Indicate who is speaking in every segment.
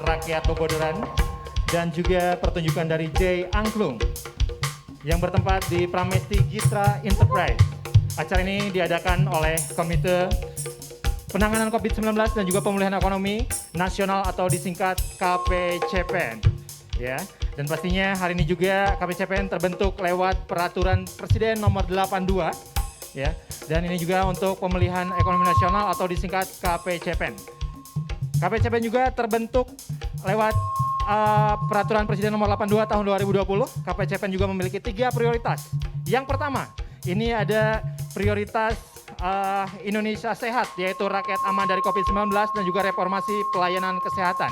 Speaker 1: Rakyat Bobodoran dan juga pertunjukan dari J. Angklung yang bertempat di Pramesti Gitra Enterprise. Acara ini diadakan oleh Komite Penanganan COVID-19 dan juga Pemulihan Ekonomi Nasional atau disingkat KPCPN. Ya, dan pastinya hari ini juga KPCPN terbentuk lewat Peraturan Presiden Nomor 82. Ya, dan ini juga untuk Pemulihan Ekonomi Nasional atau disingkat KPCPN. KPCPN juga terbentuk lewat Peraturan Presiden Nomor 82 tahun 2020. KPCPN juga memiliki 3 prioritas. Yang pertama, ini ada prioritas Indonesia Sehat, yaitu rakyat aman dari COVID-19 dan juga reformasi pelayanan kesehatan.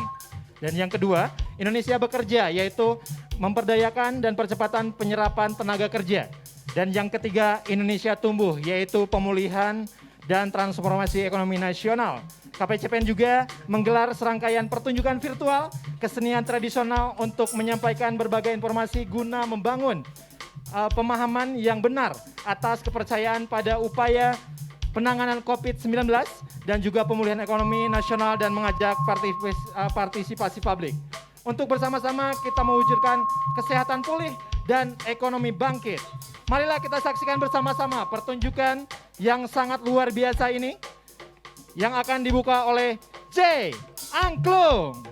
Speaker 1: Dan yang kedua, Indonesia Bekerja, yaitu memperdayakan dan percepatan penyerapan tenaga kerja. Dan yang ketiga, Indonesia Tumbuh, yaitu pemulihan dan transformasi ekonomi nasional. KPCPN juga menggelar serangkaian pertunjukan virtual kesenian tradisional untuk menyampaikan berbagai informasi guna membangun pemahaman yang benar atas kepercayaan pada upaya penanganan COVID-19 dan juga pemulihan ekonomi nasional dan mengajak partisipasi publik. Untuk bersama-sama kita mewujudkan kesehatan pulih dan ekonomi bangkit. Marilah kita saksikan bersama-sama pertunjukan yang sangat luar biasa ini yang akan dibuka oleh J. Angklung.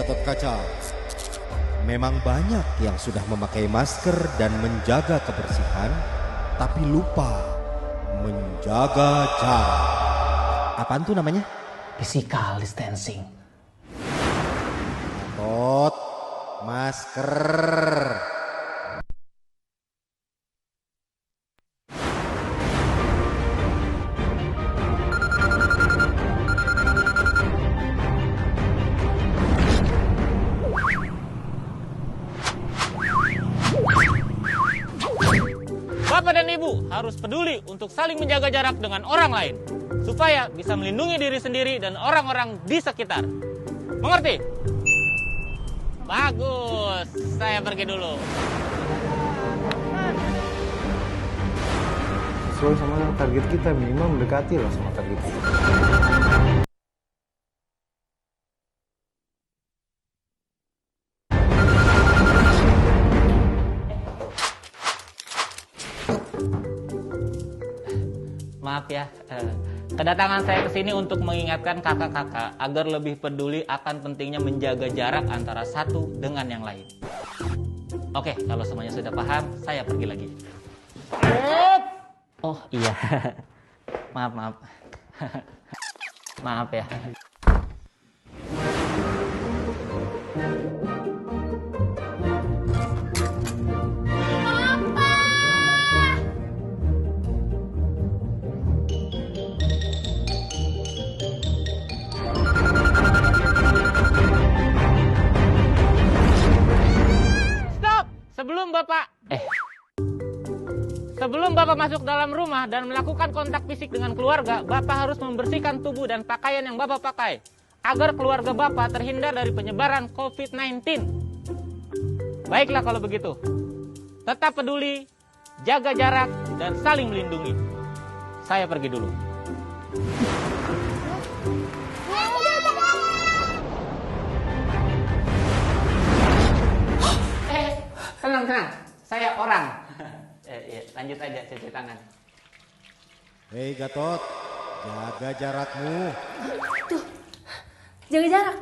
Speaker 2: Gatot Kaca, memang banyak yang sudah memakai masker dan menjaga kebersihan, tapi lupa menjaga jarak. Apaan tuh namanya?
Speaker 3: Physical distancing.
Speaker 2: Gatot, masker.
Speaker 4: Bapak dan Ibu harus peduli untuk saling menjaga jarak dengan orang lain, supaya bisa melindungi diri sendiri dan orang-orang di sekitar. Mengerti? Bagus, saya pergi dulu.
Speaker 5: Sesuai sama target kita, minimal mendekati lah sama target kita.
Speaker 4: Maaf ya, kedatangan saya ke sini untuk mengingatkan kakak-kakak agar lebih peduli akan pentingnya menjaga jarak antara satu dengan yang lain. Oke, kalau semuanya sudah paham, saya pergi lagi. Oh iya, maaf. Maaf ya. Sebelum Bapak masuk dalam rumah dan melakukan kontak fisik dengan keluarga, Bapak harus membersihkan tubuh dan pakaian yang Bapak pakai, agar keluarga Bapak terhindar dari penyebaran COVID-19. Baiklah kalau begitu. Tetap peduli, jaga jarak, dan saling melindungi. Saya pergi dulu. Tenang. Saya orang. Lanjut aja cuci tangan.
Speaker 2: Hei Gatot, jaga jarakmu.
Speaker 6: Tuh, jaga jarak.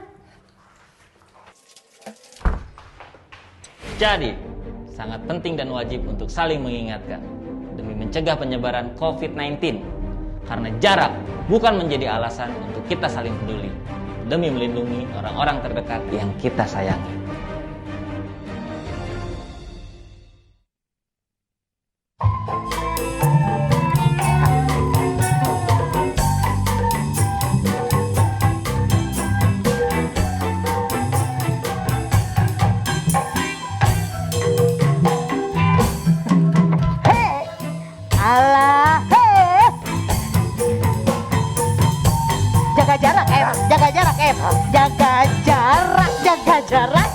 Speaker 4: Jadi, sangat penting dan wajib untuk saling mengingatkan demi mencegah penyebaran COVID-19. Karena jarak bukan menjadi alasan untuk kita saling peduli demi melindungi orang-orang terdekat yang kita sayangi.
Speaker 6: Jaga jarak.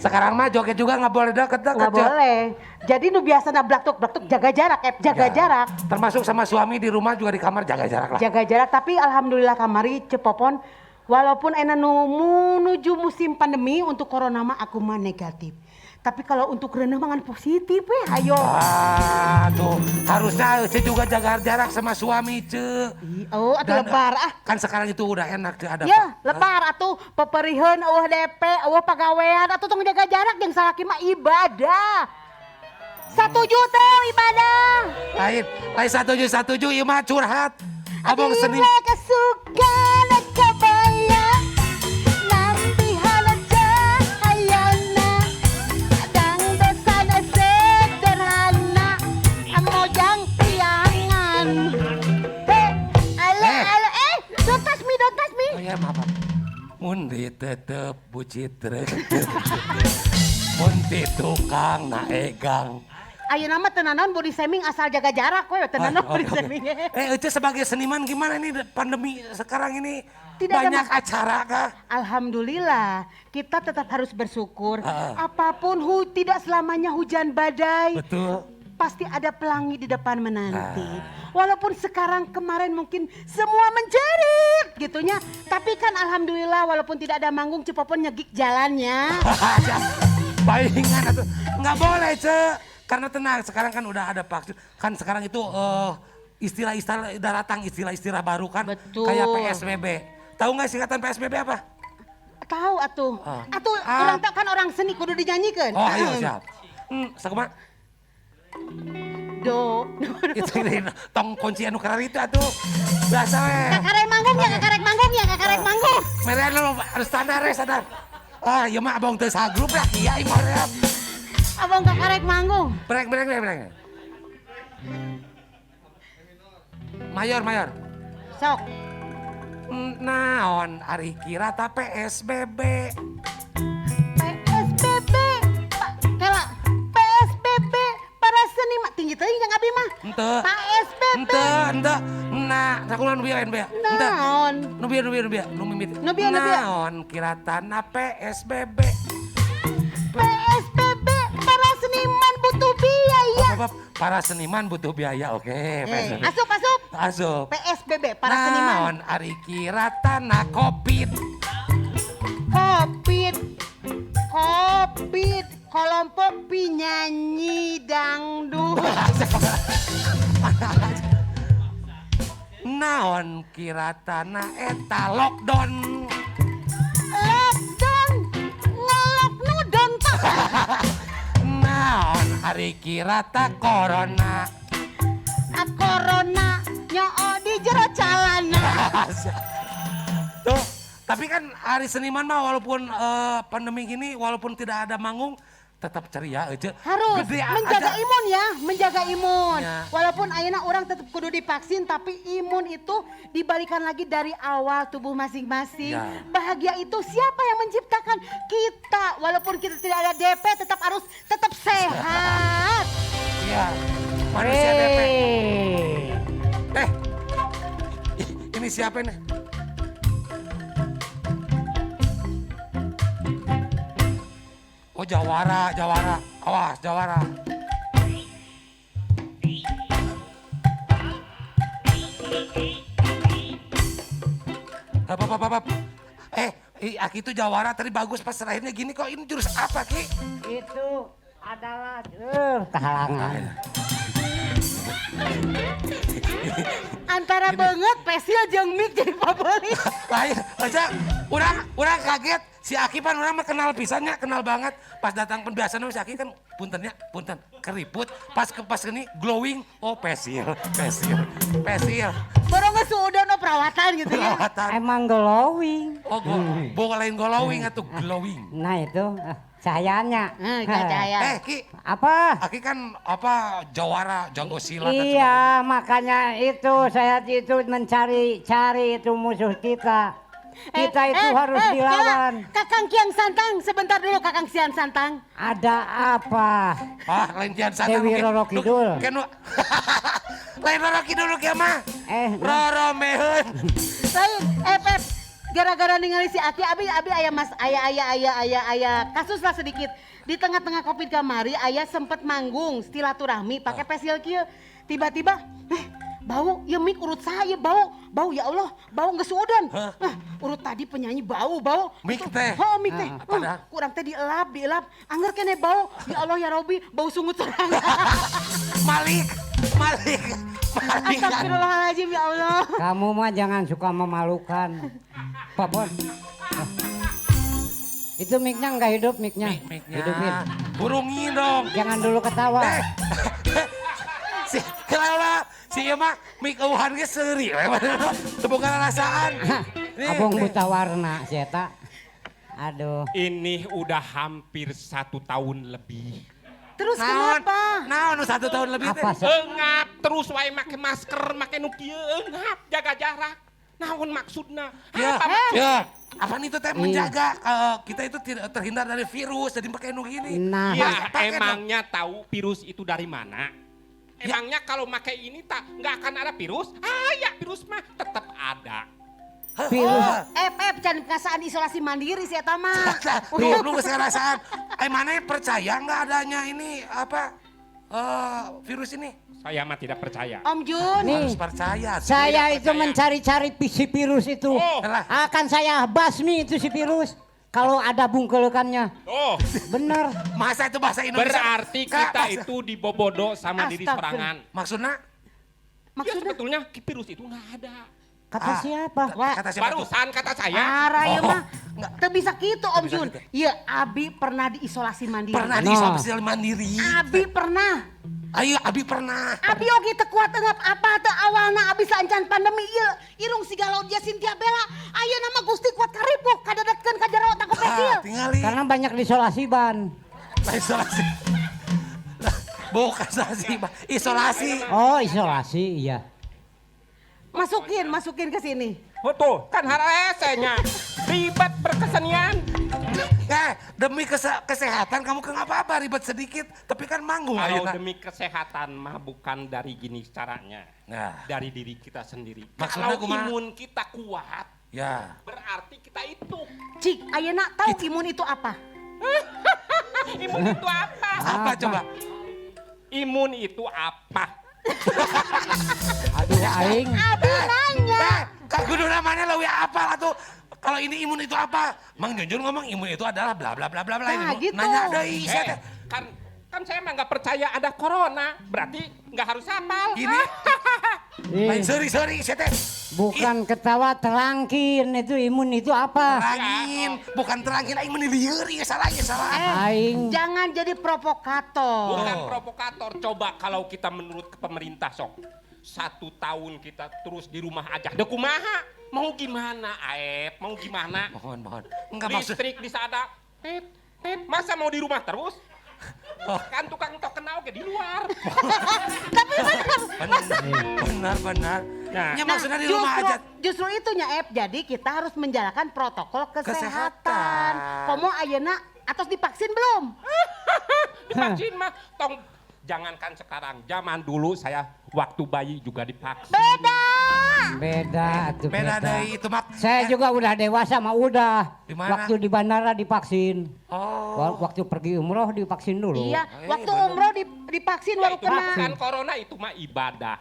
Speaker 7: Sekarang mah joget juga nggak boleh deket-deket.
Speaker 6: Nggak boleh. Jadi nu biasa blaktuk jaga jarak, jaga jarak.
Speaker 7: Termasuk sama suami di rumah juga di kamar jaga jarak lah.
Speaker 6: Jaga jarak, tapi alhamdulillah kamari cepopon. Walaupun enak menuju musim pandemi untuk corona mah aku mah negatif. Tapi kalau untuk renang mangan positif ayo.
Speaker 7: Tuh harusnya Ce juga jaga jarak sama suami Ce.
Speaker 6: Oh, atuh lebar
Speaker 7: Kan sekarang itu udah enak Ce ada.
Speaker 6: Ya, lebar atuh peperiheun eueuh DP, eueuh pagawean atuh tong jaga jarak jeung salaki mah ibadah. 1 juta ibadah.
Speaker 7: Lain 1 ieu mah curhat. Abang seni.
Speaker 6: Kesukaan kabaya.
Speaker 7: Maaf. Mun ditetep bucit mun di tukang naegang.
Speaker 6: Ayeuna mah teu naon body shaming asal jaga jarak we teu naon body shaming.
Speaker 7: Ece sebagai seniman gimana ini pandemi sekarang ini?
Speaker 6: Tidak
Speaker 7: banyak acara kah?
Speaker 6: Alhamdulillah, kita tetap harus bersyukur. Apapun tidak selamanya hujan badai.
Speaker 7: Betul.
Speaker 6: Pasti ada pelangi di depan menanti. Walaupun sekarang kemarin mungkin semua menjerit gitunya. Tapi kan alhamdulillah walaupun tidak ada manggung Cepopon nyegik jalannya.
Speaker 7: Baingan atau nggak boleh Ce. Karena tenang sekarang kan udah ada vaksin. Kan sekarang itu istilah-istilah datang, istilah-istilah baru kan.
Speaker 6: Betul.
Speaker 7: Kayak PSBB. Tahu nggak singkatan PSBB apa?
Speaker 6: Tahu atuh.
Speaker 7: Oh.
Speaker 6: Atuh orang tak kan orang seni kudu dinyanyikan.
Speaker 7: Oh ayo siap. Sakumaha?
Speaker 6: Do.
Speaker 7: Itu ini tong kunci anu karar itu atuh. Biasa we.
Speaker 6: Kakarek manggung ya, kakarek manggung ya, kakarek manggung.
Speaker 7: Mereka lu harus standar ya sadar. Ah, iya mah abang teu sagrup lah, iya imorep.
Speaker 6: Abang kakarek manggung.
Speaker 7: Brek. Mayor.
Speaker 6: Sok.
Speaker 7: Naon ari kira ta PSBB.
Speaker 6: PSBB. Kela PSBB para seniman tinggi teuing yang abi mah.
Speaker 7: Henteu.
Speaker 6: PSBB.
Speaker 7: Henteu. Nah, sakulan nu bieu Henteu.
Speaker 6: Naon?
Speaker 7: Nu bieu, nu mimit.
Speaker 6: Nu bieu.
Speaker 7: Naon kira tana PSBB.
Speaker 6: PSBB para seniman butuh biaya.
Speaker 7: Para seniman butuh biaya, oke.
Speaker 6: Asup.
Speaker 7: Asup.
Speaker 6: PSBB para seniman.
Speaker 7: Naon ari kira tana COVID.
Speaker 6: Covid. Kelompok penyanyi dangdut.
Speaker 7: Naon kira tana eta lockdown.
Speaker 6: Ngolok nudon pak.
Speaker 7: Naon ari kira ta corona.
Speaker 6: Corona nyoo di jero calana.
Speaker 7: Tuh, tapi kan hari seniman mah walaupun pandemi gini, walaupun tidak ada manggung, tetap ceria aja.
Speaker 6: Harus
Speaker 7: Gede
Speaker 6: menjaga
Speaker 7: aja.
Speaker 6: imun ya, menjaga imun.
Speaker 7: Ya.
Speaker 6: Walaupun ayeuna orang tetap kudu divaksin, tapi imun itu dibalikan lagi dari awal tubuh masing-masing.
Speaker 7: Ya.
Speaker 6: Bahagia itu siapa yang menciptakan? Kita. Walaupun kita tidak ada DP, tetap sehat.
Speaker 7: Iya, manusia DP. Ini siapa nih? Oh Jawara. Awas Jawara. Apa. Aki itu Jawara tadi bagus pas terakhirnya gini kok ini jurus apa Ki?
Speaker 3: Itu adalah kehalangan.
Speaker 6: Antara banget pesil jeung mik jadi favorit.
Speaker 7: Lain, aja orang kaget si Aki pan orang mah kenal pisannya, kenal banget. Pas datang pembiasaan si Aki kan punten keriput. Pas ini glowing, oh pesil.
Speaker 6: Baru ngesuudon perawatan gitu ya.
Speaker 7: Perawatan.
Speaker 3: Emang glowing.
Speaker 7: Oh, lain glowing atau glowing.
Speaker 3: Nah itu cahayanya.
Speaker 6: Cahaya.
Speaker 7: Ki,
Speaker 3: Apa?
Speaker 7: Aki kan Jawara, jago silat.
Speaker 3: Iya, makanya itu saya itu mencari itu musuh kita. Kita itu harus dilawan.
Speaker 6: Kakang Kiang Santang, sebentar dulu Kakang Kiang Santang.
Speaker 3: Ada apa?
Speaker 7: Lain Kian Santang.
Speaker 3: Dewi Roro Kidul.
Speaker 7: Lain Roro Kidul kia mah. Roro mehun.
Speaker 6: Lain, Pep. Gara-gara ningali si Aki, abi aya kasus lah sedikit. Di tengah-tengah Covid kamari, aya sempet manggung silaturahmi pakai pesil kieu. Tiba-tiba, bau, ya mik urut saya bau ya Allah, bau geus udon. Urut tadi penyanyi bau.
Speaker 7: Mik teh.
Speaker 6: Oh, mik teh.
Speaker 7: Padahal.
Speaker 6: Kurang teh dielap. Angger kene bau. Ya Allah ya Robi, bau sungut sorang.
Speaker 7: Malik.
Speaker 6: Astagfirullahaladzim ya Allah.
Speaker 3: Kamu mah jangan suka memalukan. Papon. Itu mic-nya enggak hidup mic-nya. Hidupin.
Speaker 7: Burungin dong.
Speaker 3: Jangan dulu ketawa.
Speaker 7: Si ieu mah mik eueuhan ge seuri we. Teu boga rasaan.
Speaker 3: Abong buta warna si eta. Aduh.
Speaker 8: Ini udah hampir 1 tahun lebih.
Speaker 6: Terus kenapa?
Speaker 7: Naon 1 tahun lebih teh?
Speaker 3: Apa sih?
Speaker 8: Engap terus wae make masker, make nu kieu engap, jaga jarak. Naon maksudna?
Speaker 7: Ya. Apa itu teh menjaga kita itu tidak terhindar dari virus jadi pakai nu gini.
Speaker 3: Nah,
Speaker 8: Ya
Speaker 7: pakai
Speaker 8: emangnya tahu virus itu dari mana? Emangnya kalau pakai ini nggak akan ada virus? Ya virus mah tetap ada.
Speaker 3: virus.
Speaker 6: Pep can kasaan isolasi mandiri sih eta mah.
Speaker 7: Lu geus ngarasaan. Maneh percaya nggak adanya ini apa virus ini?
Speaker 8: Saya mah tidak percaya.
Speaker 6: Om Jun.
Speaker 7: Harus percaya.
Speaker 3: Saya
Speaker 8: Tidak
Speaker 3: itu
Speaker 8: percaya.
Speaker 3: mencari-cari si virus itu.
Speaker 8: Oh.
Speaker 3: Akan saya basmi itu si virus. Kalau ada bungkelekannya.
Speaker 8: Oh,
Speaker 3: Bener.
Speaker 7: Masa itu bahasa Indonesia?
Speaker 8: berarti kita itu dibobodo sama diri sorangan.
Speaker 7: Maksudnya?
Speaker 6: Maksudnya?
Speaker 8: sebetulnya virus itu nggak ada.
Speaker 3: Kata siapa?
Speaker 7: Kata siapa tuh?
Speaker 8: Barusan kata saya.
Speaker 6: Arah ya
Speaker 7: Oh.
Speaker 6: mah. Teu bisa gitu Om
Speaker 7: bisa
Speaker 6: Jun.
Speaker 7: gitu.
Speaker 6: Iya, Abi pernah diisolasi mandiri.
Speaker 7: Pernah
Speaker 3: No.
Speaker 7: diisolasi mandiri.
Speaker 6: Abi pernah.
Speaker 7: Ayo, Abi pernah.
Speaker 6: Abi oge teu kuat eungap apa teu awalna Abi saencan pandemi ieu. Irung si galau dia Cynthia Bella. Ayeuna mah Gusti kuat karipuk kadadetkeun ka jero otak pesil.
Speaker 7: Tinggali.
Speaker 3: Karena banyak diisolasi ban.
Speaker 7: Isolasi. Bukan isolasi, isolasi.
Speaker 3: Oh isolasi iya.
Speaker 6: Masukin ke sini.
Speaker 8: Betul, kan haresenya. Ribet berkesenian.
Speaker 7: Demi kesehatan kamu ke apa-apa ribet sedikit, tapi kan manggung
Speaker 8: Kalau
Speaker 7: ayeuna.
Speaker 8: demi kesehatan mah bukan dari gini caranya.
Speaker 7: Nah,
Speaker 8: Dari diri kita sendiri.
Speaker 7: Maksudnya
Speaker 8: Kalau
Speaker 7: kumaha?
Speaker 8: imun kita kuat,
Speaker 7: ya.
Speaker 8: berarti kita itu.
Speaker 6: Cik, ayeuna tahu imun itu apa?
Speaker 8: Imun itu apa?
Speaker 7: Apa coba?
Speaker 8: Imun itu apa?
Speaker 3: Aduh aing.
Speaker 6: Abi nanya.
Speaker 7: Kak kudu namanya leuwih apa atuh? Kalau ini imun itu apa? Mang Junjun ngomong imun itu adalah bla bla bla bla bla.
Speaker 6: Nah,
Speaker 7: Ini
Speaker 6: gitu.
Speaker 7: nanya deui sia teh.
Speaker 8: Kan saya mah nggak percaya ada corona, berarti nggak harus hafal.
Speaker 7: Gini. Lain sorry sia teh.
Speaker 3: Bukan ketawa terangkin itu imun itu apa?
Speaker 7: Terangin, bukan terangin aing meni lieur ieu salah ieu salah.
Speaker 3: Aing.
Speaker 6: Jangan jadi provokator.
Speaker 8: Bukan provokator. Coba kalau kita menurut ke pemerintah sok. 1 tahun kita terus di rumah aja. Da kumaha? Mau gimana, Aep? Mau gimana?
Speaker 7: Mohon. Enggak maksud.
Speaker 8: Listrik di sana. Masa mau di rumah terus? Kan tukang token oke di luar.
Speaker 7: Benar.
Speaker 8: Nah.
Speaker 7: Ya maksudnya di rumah aja.
Speaker 6: Justru itunya jadi kita harus menjalankan protokol kesehatan.
Speaker 7: Kesehatan.
Speaker 6: Komo ayeuna atos divaksin belum?
Speaker 8: Divaksin mah tong jangankan sekarang, zaman dulu saya waktu bayi juga divaksin.
Speaker 3: Beda tuh
Speaker 7: Beda deui itu mah.
Speaker 3: Saya juga udah dewasa mah udah.
Speaker 7: Di mana?
Speaker 3: Waktu di bandara divaksin.
Speaker 7: Oh.
Speaker 3: Waktu pergi umroh divaksin dulu.
Speaker 6: Iya,
Speaker 7: Oh, iya,
Speaker 6: waktu
Speaker 7: bener.
Speaker 6: umroh divaksin
Speaker 8: Ya,
Speaker 6: baru
Speaker 8: itu mah
Speaker 6: kena.
Speaker 8: bukan corona, itu mah ibadah.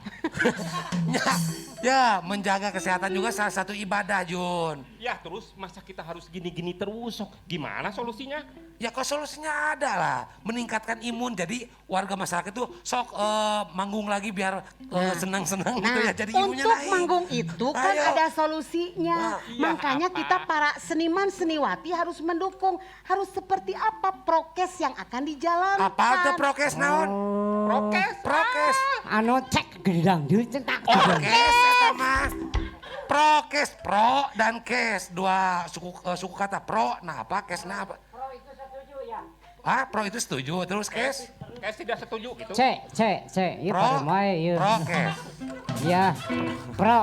Speaker 7: Ya, menjaga kesehatan juga salah satu ibadah, Jun.
Speaker 8: Ya terus masa kita harus gini-gini terus? Sok, gimana solusinya?
Speaker 7: Ya kok solusinya ada lah, meningkatkan imun. Jadi warga masyarakat itu sok manggung lagi biar senang-senang gitu ya. Jadi imunnya
Speaker 6: untuk
Speaker 7: naik.
Speaker 6: manggung itu kan
Speaker 7: Ayo.
Speaker 6: ada solusinya.
Speaker 7: Nah,
Speaker 8: iya,
Speaker 6: Makanya
Speaker 8: apa?
Speaker 6: kita para seniman seniwati harus mendukung. Harus seperti apa prokes yang akan dijalankan.
Speaker 7: Apa tuh prokes naon?
Speaker 8: Prokes.
Speaker 7: Prokes.
Speaker 3: Anu cek gedang dulu centak.
Speaker 7: Prokes eta mah. Prokes, pro dan kes, dua suku kata pro. Nah apa kes nah apa? Pro itu setuju ya. Pro itu setuju, terus kes?
Speaker 8: Kayak tidak setuju gitu.
Speaker 3: Cek. Iya
Speaker 7: Pro,
Speaker 3: paremai ieu.
Speaker 7: prokes,
Speaker 3: Iya. Pro.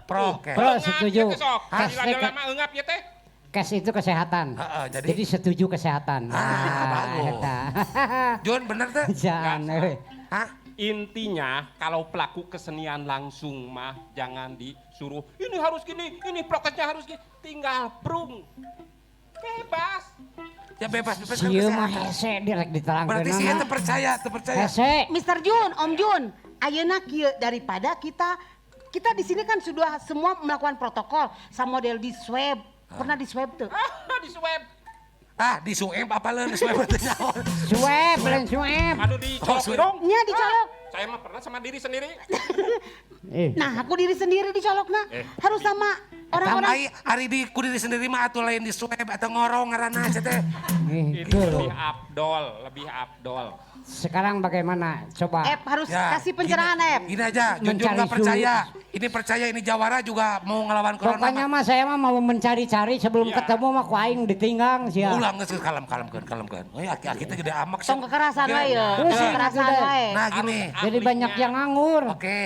Speaker 7: prokes.
Speaker 3: Pro setuju.
Speaker 8: Kes
Speaker 3: Kes,
Speaker 8: lama enggap ya teh.
Speaker 3: kes itu kesehatan.
Speaker 7: Jadi
Speaker 3: setuju kesehatan.
Speaker 7: bagus.
Speaker 3: eta.
Speaker 7: Jun bener tuh?
Speaker 3: Jangan euy.
Speaker 7: Hah?
Speaker 8: Intinya kalau pelaku kesenian langsung mah jangan disuruh ini harus gini, ini prokesnya harus gini. Tinggal prung. Bebas.
Speaker 7: Ya bebas kan
Speaker 3: Sieu mah
Speaker 7: kesehatan.
Speaker 3: hese direk diterangkeun.
Speaker 7: Berarti sih terpercaya.
Speaker 3: Hese.
Speaker 6: Mr. Jun, Om Jun, ayeuna kieu daripada kita di sini kan sudah semua melakukan protokol sama model di swab. Pernah di swab tuh?
Speaker 8: Di swab.
Speaker 7: Di suem apa leun di suem teh nyaon?
Speaker 3: Swab, lain swab.
Speaker 8: Aduh dicolok
Speaker 7: swab.
Speaker 8: dong.
Speaker 6: Nya dicolok.
Speaker 8: Saya mah pernah sama diri sendiri.
Speaker 6: Nah, aku diri sendiri dicolokna. Harus sama orang-orang.
Speaker 7: Ari di ku diri sendiri mah atuh lain di suem atau ngorong ngaranna teh.
Speaker 8: Itu lebih abdol.
Speaker 3: Sekarang bagaimana? Coba.
Speaker 6: Harus
Speaker 7: Ya,
Speaker 6: kasih pencerahan,
Speaker 7: Gini aja, Junjun
Speaker 3: Mencari
Speaker 7: nggak percaya. Ini percaya ini Jawara juga mau ngelawan corona.
Speaker 3: Pokoknya mah saya mah mau mencari-cari sebelum
Speaker 8: Iya.
Speaker 3: ketemu mah ku aing ditinggang sia.
Speaker 7: Ulang geus kalem-kalem. Oh ya aki teh gede amak.
Speaker 6: Tong kekerasan wae ya.
Speaker 3: Terus ya,
Speaker 6: Kekerasan
Speaker 3: udah.
Speaker 6: wae.
Speaker 7: Nah gini,
Speaker 3: Jadi banyak yang nganggur.
Speaker 7: oke.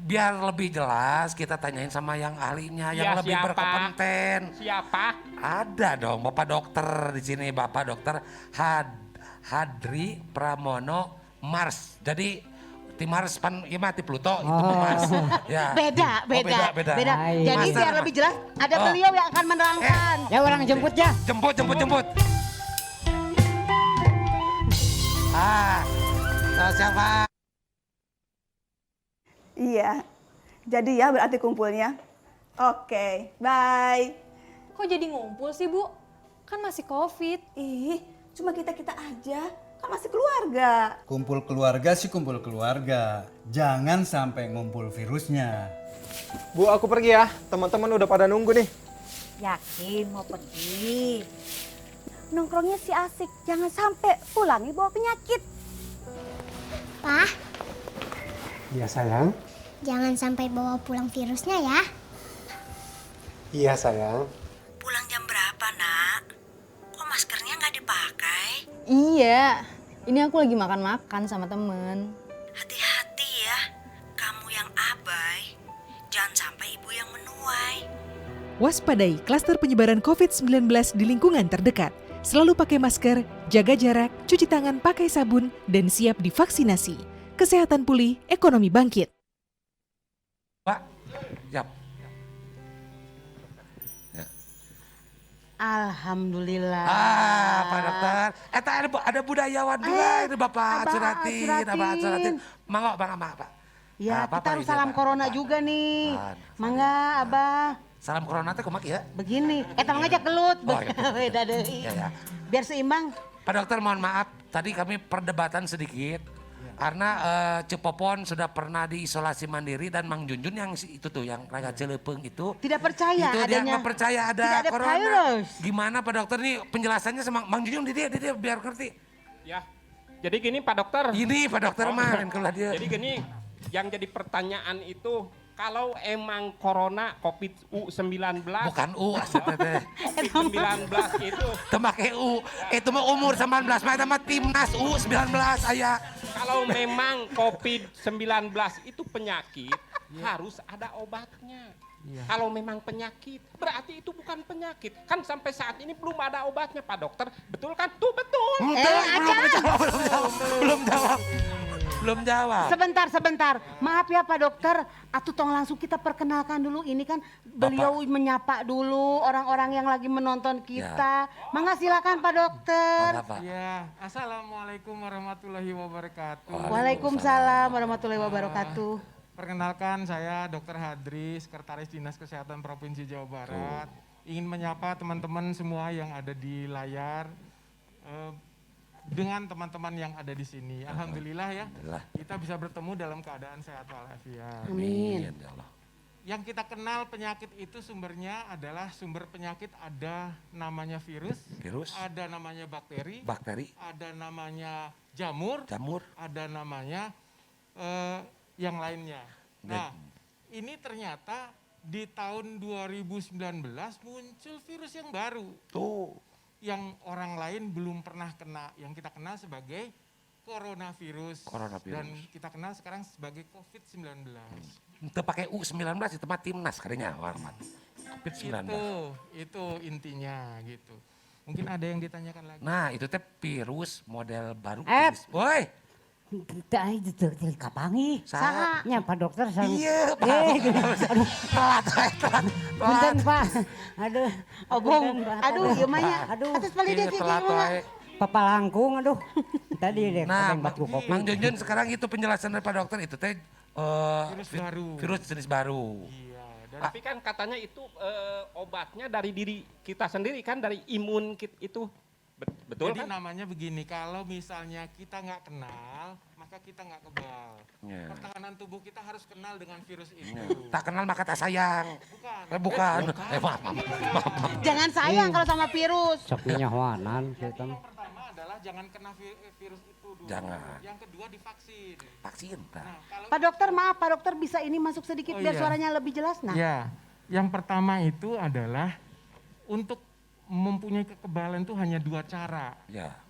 Speaker 7: Biar lebih jelas kita tanyain sama yang ahlinya, yang
Speaker 8: Ya,
Speaker 7: lebih
Speaker 8: siapa?
Speaker 7: berkompeten.
Speaker 8: Siapa?
Speaker 7: Ada dong, Bapak Dokter di sini, Bapak Dokter Hadri Pramono Mars. Jadi di Mars pan ieu mah ti Pluto itu Mars. Ya.
Speaker 6: Beda.
Speaker 7: Beda.
Speaker 3: Hai.
Speaker 6: Jadi
Speaker 7: Master
Speaker 6: biar
Speaker 7: apa?
Speaker 6: lebih jelas, ada beliau yang akan menerangkan.
Speaker 3: Ya orang jemput ya.
Speaker 7: Jemput. Sama siapa?
Speaker 9: Iya, jadi ya berarti kumpulnya. Oke, bye.
Speaker 10: Kok jadi ngumpul sih, Bu? Kan masih COVID.
Speaker 9: Ih, cuma kita-kita aja. kan masih keluarga.
Speaker 10: Kumpul keluarga sih kumpul keluarga. Jangan sampai ngumpul virusnya.
Speaker 5: Bu, aku pergi ya. Teman-teman udah pada nunggu nih.
Speaker 11: Yakin mau pergi? Nongkrongnya sih asik, jangan sampai pulangnya bawa penyakit.
Speaker 12: Pak,
Speaker 5: Iya sayang.
Speaker 12: jangan sampai bawa pulang virusnya ya.
Speaker 5: Iya sayang.
Speaker 11: Pulang jam berapa, Nak? Kok maskernya nggak dipakai?
Speaker 13: Iya, ini aku lagi makan-makan sama temen.
Speaker 11: Hati-hati ya, kamu yang abai, jangan sampai ibu yang menuai.
Speaker 14: Waspadai klaster penyebaran COVID-19 di lingkungan terdekat. Selalu pakai masker, jaga jarak, cuci tangan pakai sabun, dan siap divaksinasi. Kesehatan pulih, ekonomi bangkit.
Speaker 7: Pak, siap.
Speaker 6: Alhamdulillah.
Speaker 7: Pak Dokter. Ada budayawan juga ini Bapak Suratin. Bapak Suratin. Mangga, Pak.
Speaker 6: Ya, kita harus salam corona juga nih. Mangga, Abah.
Speaker 7: Salam corona teh kumaha ya?
Speaker 6: Begini, tolong aja gelut.
Speaker 7: Oh, iya.
Speaker 6: Beda deh.
Speaker 7: Ya.
Speaker 6: Biar seimbang.
Speaker 7: Pak Dokter mohon maaf, tadi kami perdebatan sedikit. Karena Cepopon sudah pernah diisolasi mandiri dan Mang Junjun yang itu tuh yang raga Cilepeung itu.
Speaker 6: Tidak percaya
Speaker 7: itu dia
Speaker 6: adanya.
Speaker 7: nggak percaya ada
Speaker 6: tidak ada
Speaker 7: corona.
Speaker 6: virus.
Speaker 7: Gimana Pak Dokter nih penjelasannya sama Mang Junjun dia biar ngerti.
Speaker 8: Ya, jadi gini Pak Dokter.
Speaker 7: Ini Pak Dokter main kalau dia.
Speaker 8: Jadi gini, yang jadi pertanyaan itu kalau emang corona COVID-19.
Speaker 7: Bukan U aslinya teh.
Speaker 8: COVID-19 itu.
Speaker 7: Tembake U, itu mah umur 19, mah itu mah timnas U19 aya.
Speaker 8: Kalau memang COVID-19 itu penyakit, harus ada obatnya. Kalau memang penyakit, berarti itu bukan penyakit. Kan sampai saat ini belum ada obatnya Pak Dokter. Betul kan? Tuh betul.
Speaker 7: Belum jawab.
Speaker 6: Sebentar. Maaf ya Pak Dokter. Atuh tong langsung kita perkenalkan dulu. Ini kan beliau menyapa dulu orang-orang yang lagi menonton kita. Mangga silakan Pak Dokter.
Speaker 5: Ya, Assalamualaikum warahmatullahi wabarakatuh.
Speaker 6: Waalaikumsalam warahmatullahi wabarakatuh.
Speaker 5: Perkenalkan saya Dr. Hadri, Sekretaris Dinas Kesehatan Provinsi Jawa Barat. Ingin menyapa teman-teman semua yang ada di layar. Dengan teman-teman yang ada di sini. Alhamdulillah ya, kita bisa bertemu dalam keadaan sehat walafiat.
Speaker 6: Amin.
Speaker 5: Yang kita kenal penyakit itu sumbernya adalah sumber penyakit ada namanya virus, ada namanya bakteri, ada namanya jamur, ada namanya yang lainnya. Nah, ini ternyata di tahun 2019 muncul virus yang baru. Yang orang lain belum pernah kena, yang kita kenal sebagai coronavirus. Dan kita kenal sekarang sebagai COVID-19.
Speaker 7: Itu pakai U19 itu mah timnas kayaknya hormat. COVID-19.
Speaker 5: Itu intinya gitu. Mungkin ada yang ditanyakan lagi.
Speaker 7: Nah, itu teh virus model baru.
Speaker 3: Woi. Kita itu kapangi.
Speaker 7: Saha?
Speaker 3: Nya Pak Dokter saya.
Speaker 7: Iya, Pak.
Speaker 3: Aduh. Telat. Punten Pak. Aduh.
Speaker 6: Obong. Aduh, ieu mah nya.
Speaker 3: Aduh.
Speaker 6: Atus balik deui
Speaker 7: Telat wae.
Speaker 3: Papa langkung aduh. Tadi deh
Speaker 7: Nah,
Speaker 3: batu kopi.
Speaker 7: Mang Junjun sekarang itu penjelasan dari Pak Dokter itu teh
Speaker 5: virus
Speaker 7: jenis baru.
Speaker 8: Tapi kan katanya itu obatnya dari diri kita sendiri kan, dari imun itu. Betul
Speaker 5: Jadi
Speaker 8: kan?
Speaker 5: namanya begini, kalau misalnya kita nggak kenal, maka kita nggak kebal. Pertahanan tubuh kita harus kenal dengan virus itu.
Speaker 7: Tak kenal maka tak sayang.
Speaker 5: Bukan.
Speaker 7: Maaf.
Speaker 6: Jangan sayang kalau sama virus.
Speaker 3: Sok nyahoanan kita.
Speaker 5: Yang pertama adalah jangan kena virus itu dulu.
Speaker 7: Jangan.
Speaker 5: Yang kedua divaksin.
Speaker 7: Vaksin.
Speaker 6: Pak Dokter maaf, Pak Dokter bisa ini masuk sedikit biar suaranya lebih jelas. Nah.
Speaker 5: Ya, yang pertama itu adalah untuk mempunyai kekebalan itu hanya 2 cara.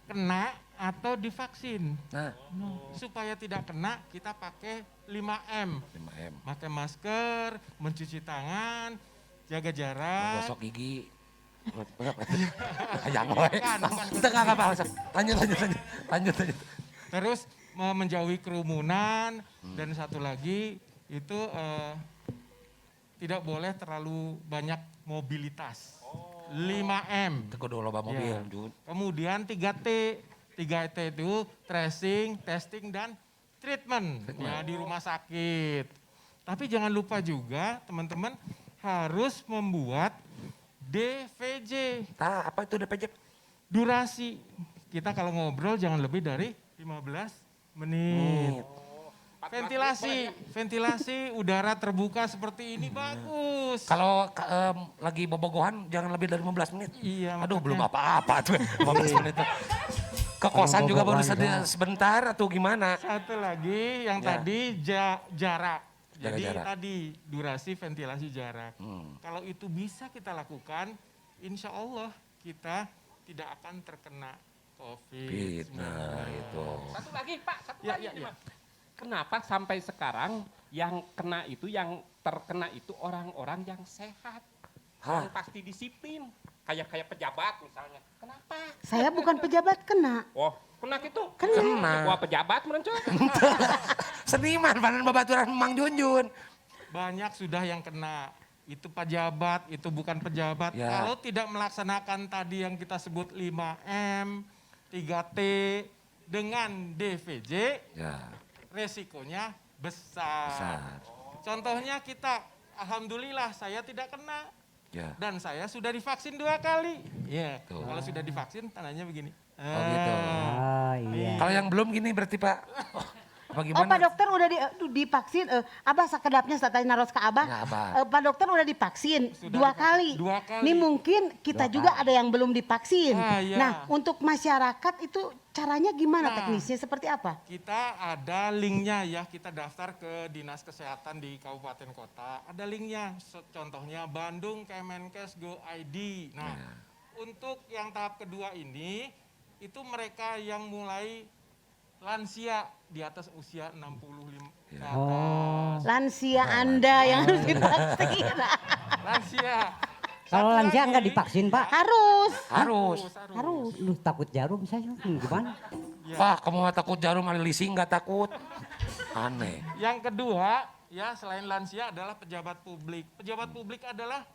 Speaker 5: Kena atau divaksin. Supaya tidak kena kita pakai 5M. Pakai masker, mencuci tangan, jaga jarak.
Speaker 7: Gosok gigi. Yang wae. Kita enggak apa-apa. Lanjut.
Speaker 5: Terus menjauhi kerumunan dan satu lagi itu tidak boleh terlalu banyak mobilitas. 5M.
Speaker 7: Kudu loba mobil, Jun.
Speaker 5: Kemudian 3T. 3T itu tracing, testing, dan treatment. Ya, di rumah sakit. Tapi jangan lupa juga teman-teman harus membuat DVJ.
Speaker 7: Apa itu DVJ?
Speaker 5: Durasi kita kalau ngobrol jangan lebih dari 15 menit. Ventilasi udara terbuka seperti ini bagus.
Speaker 7: Kalau lagi bobogohan jangan lebih dari 15 menit.
Speaker 5: Iya.
Speaker 7: Aduh belum apa-apa tuh 15 menit. Ke kosan juga baru sebentar atau gimana?
Speaker 5: Satu lagi yang tadi jarak. Jadi
Speaker 7: jarak.
Speaker 5: tadi durasi ventilasi jarak. Kalau itu bisa kita lakukan, insya Allah kita tidak akan terkena COVID.
Speaker 7: Nah itu.
Speaker 8: Satu lagi Pak, satu lagi. Pak. Kenapa sampai sekarang yang kena itu, yang terkena itu orang-orang yang sehat, yang pasti disiplin, kayak pejabat misalnya. Kenapa?
Speaker 6: Saya bukan pejabat kena.
Speaker 8: Oh, kena gitu?
Speaker 7: Kena.
Speaker 8: Wah pejabat merencok.
Speaker 7: Seniman, panen babaturan Mang Junjun.
Speaker 5: Banyak sudah yang kena. Itu pejabat, itu bukan pejabat.
Speaker 7: Ya.
Speaker 5: Kalau tidak melaksanakan tadi yang kita sebut 5M, 3T, dengan DVJ, resikonya besar. Contohnya kita, alhamdulillah saya tidak kena. Dan saya sudah divaksin 2 kali. Kalau sudah divaksin, tandanya begini.
Speaker 7: Oh gitu. Kalau yang belum gini berarti Pak. Apa gimana?
Speaker 6: Oh Pak Dokter udah divaksin, Abah sakedapnya setelah naros ke Abah. Pak Dokter udah divaksin 2 kali.
Speaker 5: 2 kali.
Speaker 6: Ini mungkin kita juga ada yang belum divaksin. Nah untuk masyarakat itu caranya gimana teknisnya seperti apa?
Speaker 5: Kita ada linknya ya, kita daftar ke Dinas Kesehatan di Kabupaten Kota. Ada linknya, contohnya Bandung Kemenkes Go ID. Nah untuk yang tahap kedua ini, itu mereka yang mulai lansia di atas usia 65 ke atas.
Speaker 6: Lansia Anda yang harus divaksin.
Speaker 5: Lansia.
Speaker 3: Kalau lansia nggak divaksin Pak?
Speaker 6: Harus.
Speaker 3: Lu takut jarum saya, gimana?
Speaker 7: Pak, kamu nggak takut jarum, alilisi nggak takut? Aneh.
Speaker 5: Yang kedua, ya selain lansia adalah pejabat publik. Pejabat publik adalah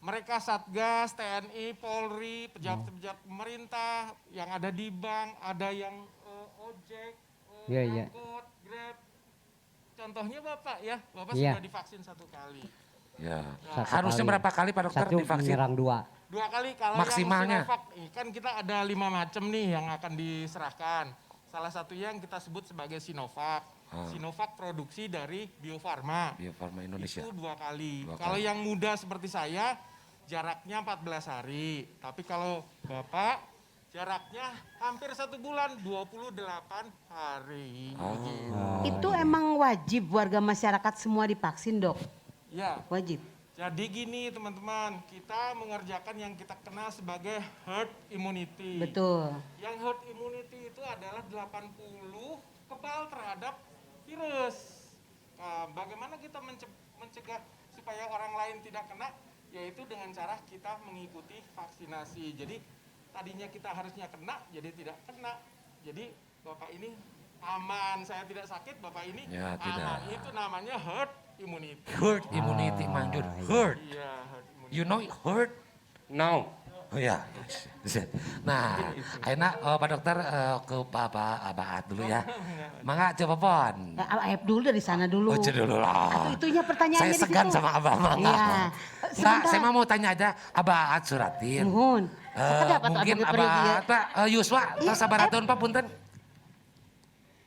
Speaker 5: mereka Satgas, TNI, Polri, pejabat-pejabat pemerintah, yang ada di bank, ada yang ojek, angkot, Grab. Contohnya Bapak ya, Bapak sudah divaksin 1 kali.
Speaker 7: Ya. Harusnya berapa kali Pak Dokter divaksin?
Speaker 3: 2.
Speaker 5: 2 kali. Kalau
Speaker 7: maksimalnya?
Speaker 5: Yang Sinovac, kan kita ada 5 macam nih yang akan diserahkan. Salah satunya yang kita sebut sebagai Sinovac. Sinovac produksi dari Bio Farma.
Speaker 7: Bio Farma Indonesia.
Speaker 5: Itu 2 kali. Kalau yang muda seperti saya, jaraknya 14 hari. Tapi kalau Bapak, jaraknya hampir 1 bulan, 28 hari.
Speaker 6: Itu emang wajib warga masyarakat semua divaksin Dok?
Speaker 5: Ya.
Speaker 6: Wajib.
Speaker 5: Jadi gini teman-teman, kita mengerjakan yang kita kenal sebagai herd immunity.
Speaker 6: Betul.
Speaker 5: Yang herd immunity itu adalah 80 kebal terhadap virus. Nah, bagaimana kita mencegah supaya orang lain tidak kena? Yaitu dengan cara kita mengikuti vaksinasi. Jadi tadinya kita harusnya kena, jadi tidak kena. Jadi Bapak ini aman, saya tidak sakit, Bapak ini
Speaker 7: aman.
Speaker 5: Tidak. Itu namanya herd immunity.
Speaker 7: Herd immunity, Manjur. Herd.
Speaker 5: Iya, herd immunity.
Speaker 7: You know herd?
Speaker 8: No.
Speaker 7: Oh ya. Nah, akhirnya Pak Dokter ke Pak Abaat dulu ya. Mangga coba pon.
Speaker 6: Aib dulu dari sana dulu.
Speaker 7: Oh dulu lah.
Speaker 6: Itunya pertanyaannya
Speaker 7: saya segan sama Abah Mangga.
Speaker 6: Iya.
Speaker 7: Enggak, saya mau tanya aja Abaat Suratin.
Speaker 6: Nuhun.
Speaker 7: Mungkin Abaat Yuswa sabaraton Pak punten.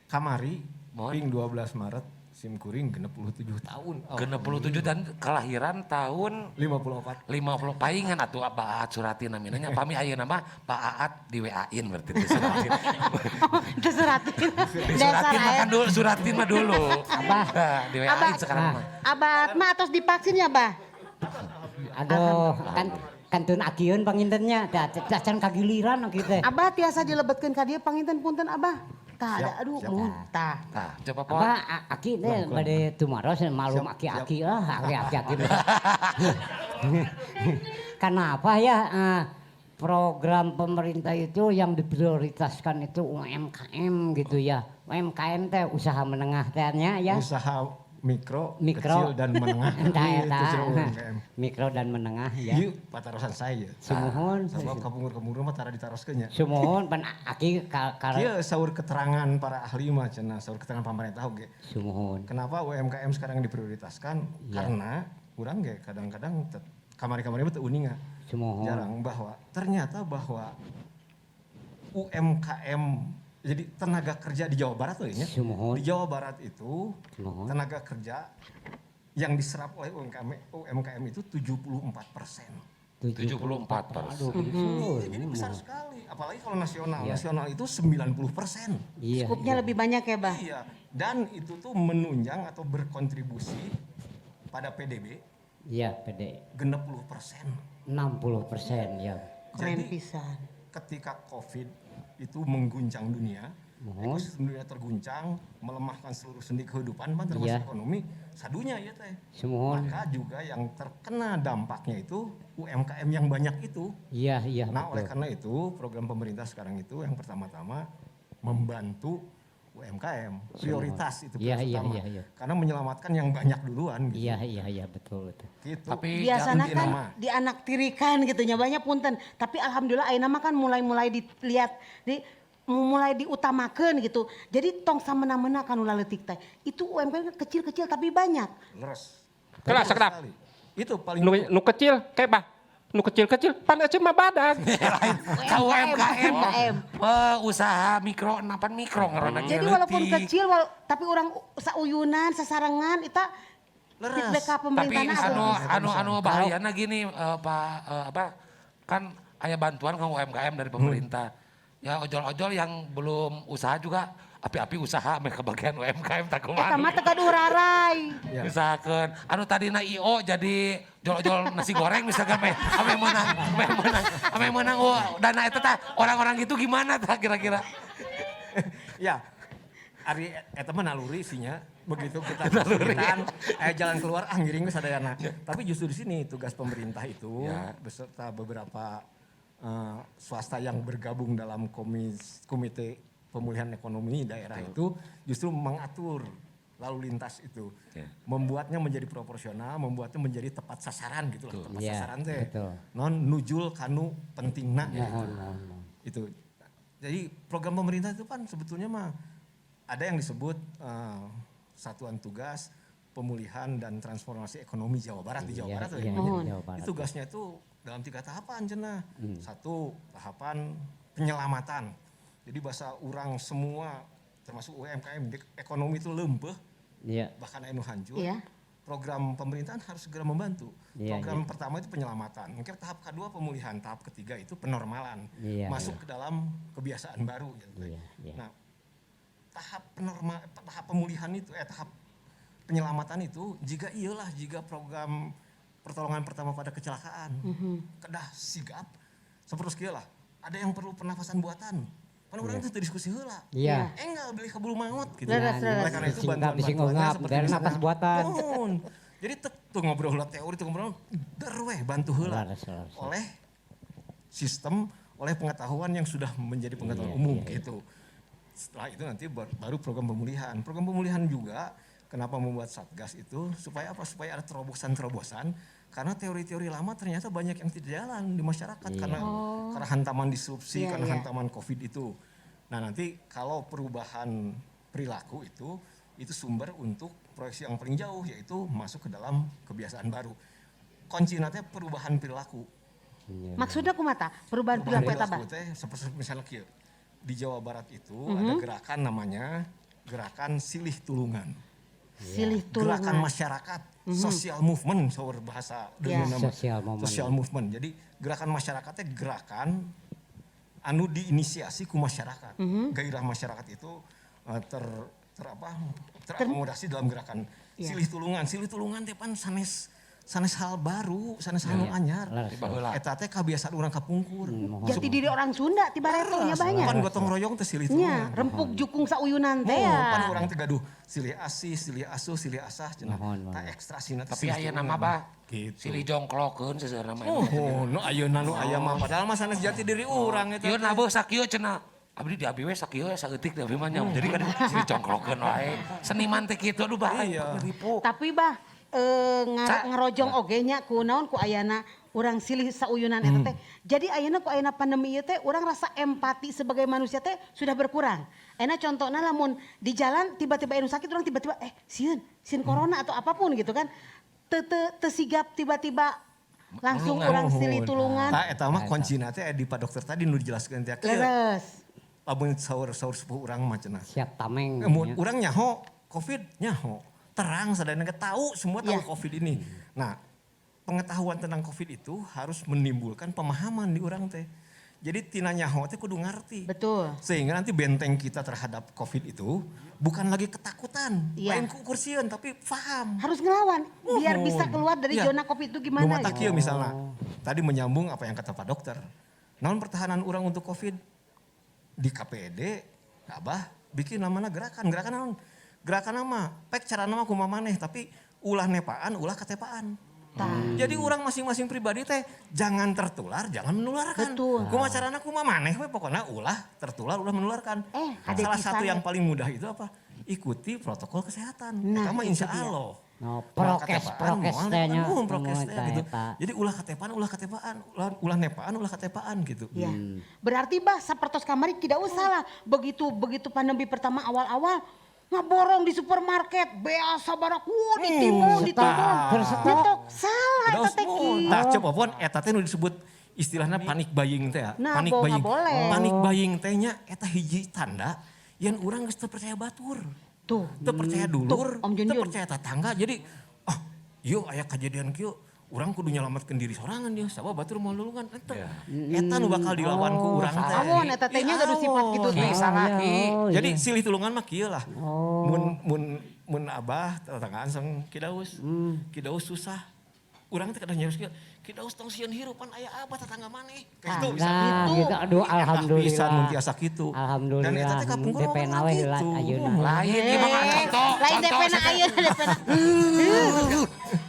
Speaker 15: Kamari, ping 12 Maret, SIM kuring 67 tahun.
Speaker 7: 67 dan kelahiran tahun
Speaker 15: 54.
Speaker 7: 50 paingan atuh Abaat Suratin namanya. Pami ayeuna mah Pak Aat di WA-in berarti di Suratin.
Speaker 6: Itu Suratin.
Speaker 7: Suratin makan dulu, Suratin mah dulu.
Speaker 3: Abah.
Speaker 7: Di WA-in sekarang mah.
Speaker 6: Abah mah atos divaksin ya, Bah?
Speaker 3: Aduh, kantun akieun pangintennya, dacan kagiliran gitu.
Speaker 6: Abah tiasa dilebetkeun ka dieu panginten punten Abah. Tah ada aduh muntah.
Speaker 7: Tah, coba Pak.
Speaker 3: Abah aki teh bade tumaros malum aki-aki lah, aki-aki. Kenapa ya program pemerintah itu yang diprioritaskan itu UMKM gitu ya. UMKM teh usaha menengah tehnya ya.
Speaker 15: Usaha mikro, kecil dan menengah.
Speaker 3: Mikro dan menengah ya.
Speaker 15: Ieu patarosan saya.
Speaker 3: Sumuhun.
Speaker 15: Sabab kapungur-kapungur mah tara ditaroskeun nya.
Speaker 3: Sumuhun pan aki
Speaker 15: Ieu saur keterangan para ahli mah cenah, saur keterangan pemerintah oge.
Speaker 3: Sumuhun.
Speaker 15: Kenapa UMKM sekarang diprioritaskan? Karena urang ge kadang-kadang kamari-kamari teh uninga.
Speaker 3: Sumuhun.
Speaker 15: Jarang bahwa ternyata bahwa UMKM, jadi tenaga kerja di Jawa Barat tuh ya. Di Jawa Barat itu tenaga kerja yang diserap oleh UMKM itu 74%.
Speaker 7: 74%.
Speaker 15: Jadi besar sekali, apalagi kalau nasional. Nasional itu 90%.
Speaker 6: Skupnya lebih banyak ya, Bah?
Speaker 15: Iya, dan itu tuh menunjang atau berkontribusi pada PDB.
Speaker 3: Iya, PD.
Speaker 15: Genep 60%.
Speaker 3: 60% ya.
Speaker 15: Jadi ketika COVID itu mengguncang dunia, ekosistem dunia terguncang, melemahkan seluruh sendi kehidupan, termasuk ekonomi, sadunya ya teh. Maka juga yang terkena dampaknya itu UMKM yang banyak itu.
Speaker 3: Iya.
Speaker 15: Nah, oleh karena itu program pemerintah sekarang itu yang pertama-tama membantu UMKM, prioritas itu pertama. Karena menyelamatkan yang banyak duluan gitu.
Speaker 3: Iya, betul.
Speaker 15: Gitu.
Speaker 6: Tapi biasanya kan dianaktirikan gitu nya banyak punten. Tapi alhamdulillah ayeuna mah kan mulai dilihat mulai diutamakan gitu. Jadi tong samena-mena kan ulah leutik teh. Itu UMKM kecil-kecil tapi banyak.
Speaker 15: Leres.
Speaker 8: Kelas sedap.
Speaker 15: Itu paling
Speaker 8: nu kecil kayak bah. Nu kecil-kecil pan aja mah badan.
Speaker 7: UMKM. Usaha mikro, napan mikro ngarana.
Speaker 6: Jadi walaupun kecil tapi orang sauyunan, sasarengan itu
Speaker 7: leres. Tapi anu bahayana gini Pak kan aya bantuan ke UMKM dari pemerintah. Ya ojol-ojol yang belum usaha juga api-api usaha mereka bagian UMKM tak kumaha.
Speaker 6: Eta mah teh gaduh rarai.
Speaker 7: Usahakeun anu tadina IO jadi jol-jol nasi goreng misalkan ame menang dana eta tah orang-orang gitu gimana tah kira-kira?
Speaker 15: Ya. Ari eta mah naluri sinya begitu kita kesulitan jalan keluar ngiring geus sadayana. Tapi justru di sini tugas pemerintah itu beserta beberapa swasta yang bergabung dalam komite pemulihan ekonomi daerah itu justru mengatur lalu lintas itu, membuatnya menjadi proporsional, membuatnya menjadi tepat sasaran gitu lah, tepat sasaran teh, non nujul kanu pentingna itu. Jadi program pemerintah itu kan sebetulnya mah ada yang disebut Satuan Tugas Pemulihan dan Transformasi Ekonomi Jawa Barat di Jawa Barat. Itu tugasnya itu dalam 3 tahapan cenah. 1 tahapan penyelamatan. Jadi bahasa orang semua termasuk UMKM ekonomi itu lempeh. Bahkan anu hancur. Program pemerintahan harus segera membantu. Program pertama itu penyelamatan. Mungkin tahap kedua pemulihan, tahap ketiga itu penormalan. Masuk ke dalam kebiasaan baru gitu. Nah, tahap pemulihan itu tahap penyelamatan itu jika program pertolongan pertama pada kecelakaan. Kedah sigap seperti lah. Ada yang perlu pernafasan buatan. Kan orang itu diskusi heula. Enggak beli ke bulu maut gitu. Oleh karena itu bantuan-bantuannya seperti
Speaker 3: napas buatan.
Speaker 15: Jadi tuh ngobrol teori tuh ngobrol bantu heula oleh sistem, oleh pengetahuan yang sudah menjadi pengetahuan umum gitu. Setelah itu nanti baru program pemulihan. Program pemulihan juga kenapa membuat Satgas itu supaya apa? Supaya ada terobosan-terobosan karena teori-teori lama ternyata banyak yang tidak jalan di masyarakat karena hantaman disrupsi, karena hantaman Covid itu. Nah, nanti kalau perubahan perilaku itu sumber untuk proyeksi yang paling jauh yaitu masuk ke dalam kebiasaan baru. Kunci nanti perubahan perilaku.
Speaker 6: Maksudnya kumaha perubahan perilaku
Speaker 15: teh seperti misalnya kieu. Di Jawa Barat itu ada gerakan namanya gerakan silih tulungan. Gerakan masyarakat, social movement, saur bahasa dengan nama social movement. Jadi gerakan masyarakatnya gerakan anu diinisiasi ku masyarakat. Gairah masyarakat itu terakomodasi dalam gerakan silih tulungan. Silih tulungan teh pan sanes hal baru, sanes hal anyar. Eta teh kebiasaan orang kapungkur.
Speaker 6: Jati diri orang Sunda tiba retonya banyak.
Speaker 15: Pan gotong royong teh silih tulungan.
Speaker 6: Rempuk jukung sauyunan teh ya.
Speaker 15: Pan orang teh gaduh silih asih, silih asuh, silih asah cenah. Ta ekstrasina teh.
Speaker 7: Tapi aya nama bah silih jongklokeun seseurna mah.
Speaker 15: Nu ayeuna nu aya mah padahal mah sanes jati diri urang eta.
Speaker 7: Ieu nabuh sakieu cenah. Abdi di abi we sakieu saeutik di abi mah nya. Jadi kan silih jongklokeun wae. Seniman teh kitu aduh bahaya.
Speaker 6: Tapi bah ngerojong oge nya ku naon ku ayana urang silih sauyunan eta teh. Jadi ayeuna ku ayana pandemi ieu teh urang rasa empati sebagai manusia teh sudah berkurang. Ayeuna contohna lamun di jalan tiba-tiba anu sakit urang tiba-tiba sieun corona atau apapun gitu kan. Teu sigap tiba-tiba langsung urang silih tulungan.
Speaker 15: Eta mah kuncina teh di Pak Dokter tadi nu dijelaskeun teh.
Speaker 6: Leres.
Speaker 15: lamun saur-saur sepuh urang mah cenah.
Speaker 3: Siap tameng.
Speaker 15: Urang nyaho Covid nyaho. Terang sadayana tahu semua tahu Covid ini. Nah, pengetahuan tentang Covid itu harus menimbulkan pemahaman di urang teh. Jadi tina nyaho teh kudu ngarti.
Speaker 6: Betul.
Speaker 15: Sehingga nanti benteng kita terhadap Covid itu bukan lagi ketakutan. Lain kursian tapi paham.
Speaker 6: Harus ngelawan biar bisa keluar dari zona Covid itu gimana.
Speaker 15: Rumah takieu misalnya. Tadi menyambung apa yang kata Pak Dokter. Namun pertahanan orang untuk Covid di KPD, Abah bikin namanya gerakan. Gerakan naon? Gerakan nama, pek cara nama kumaha maneh tapi ulah nepaan, ulah ketepaan. Jadi orang masing-masing pribadi teh jangan tertular, jangan menularkan.
Speaker 6: Betul.
Speaker 15: Kumaha carana kumaha maneh we pokoknya ulah tertular, ulah menularkan. Salah satu yang paling mudah itu apa? Ikuti protokol kesehatan. Nah, mah insya Allah.
Speaker 3: Prokes tehnya.
Speaker 15: Prokes gitu. Jadi ulah ketepaan, ulah nepaan, ulah ketepaan gitu.
Speaker 6: Ya. Berarti bah sapertos kamari tidak usah lah. Begitu pandemi pertama awal-awal ngaborong di supermarket, biasa barak ditimun, nyetok salah eta teh kieu.
Speaker 15: Nah, coba pun eta teh nu disebut istilahnya panik buying teh ya.
Speaker 6: Nah,
Speaker 15: panik buying.
Speaker 6: boleh.
Speaker 15: Panik buying teh nya eta hiji tanda yang urang geus teu percaya batur.
Speaker 6: Tuh,
Speaker 15: teu percaya dulur, teu
Speaker 6: Jun.
Speaker 15: percaya tetangga. Jadi yuk aya kejadian kieu urang kudu nyelamatkeun diri sorangan dia. Sabab batur moal nulungan eta. Eta nu bakal dilawan ku urang teh.
Speaker 6: Awon eta teh nya gaduh sifat kitu teh.
Speaker 15: Jadi silih tulungan mah kieu lah. Mun Abah tetanggaan sang Kidaus. Kidaus susah. Urang teh kadang nyarios kieu. Kidaus tong sieun hirupan aya Abah tetangga maneh. Kitu bisa kitu.
Speaker 3: Aduh alhamdulillah.
Speaker 15: Bisa mun tiasa kitu.
Speaker 3: Alhamdulillah.
Speaker 15: Dan eta teh kapungkur
Speaker 3: DP na we heula ayeuna.
Speaker 7: Lain gimana contoh?
Speaker 6: Lain DP na ayeuna DP na.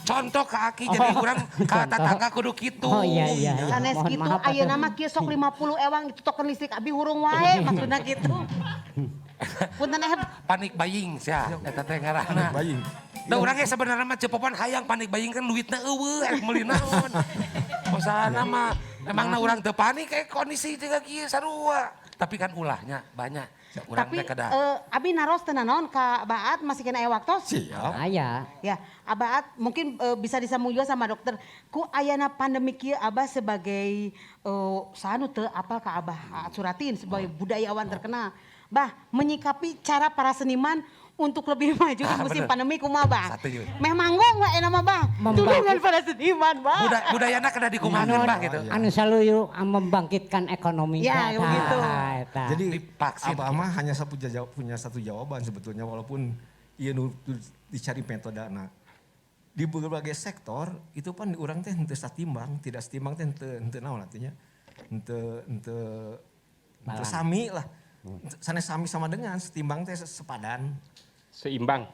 Speaker 7: Contoh ke Aki jadi urang ka tetangga kudu kitu.
Speaker 3: Oh iya.
Speaker 6: Sanes kitu ayeuna mah kieu sok 50 ewang itu token listrik abi hurung wae maksudna kitu. Punten
Speaker 7: panik buying sia eta teh ngaranna.
Speaker 15: Buying.
Speaker 7: Da urang ge sebenarnya mah cepopan hayang panik buying kan duitna eueuh erek meuli naon. Posana mah emangna urang teu panik kayak kondisi teh kieu sarua. Tapi kan ulahnya banyak. Urang
Speaker 6: tapi
Speaker 7: teh kada.
Speaker 6: abi naros teu naon ka Baat masih kena aya waktos?
Speaker 15: Siap.
Speaker 3: Aya.
Speaker 6: Ya, Abaat mungkin bisa disambung juga sama dokter. Ku ayana pandemi kieu Abah sebagai sanu teu apal ka Abah Suratin sebagai budayawan terkenal. Bah, menyikapi cara para seniman untuk lebih maju di musim pandemi kumaha Bah? Meh manggung wae nama Bah. Tulungan para seniman Bah.
Speaker 7: Budayana kada dikumahakeun Bah gitu.
Speaker 3: Anu saluyu membangkitkan ekonomi.
Speaker 6: Ya, begitu.
Speaker 15: Jadi Abah mah hanya punya satu jawaban sebetulnya walaupun ieu nu dicari metodana. Di berbagai sektor itu kan urang teh henteu satimbang, tidak setimbang teh henteu naon artinya. Henteu sami lah. Sanes sami sama dengan setimbang teh sepadan.
Speaker 8: Seimbang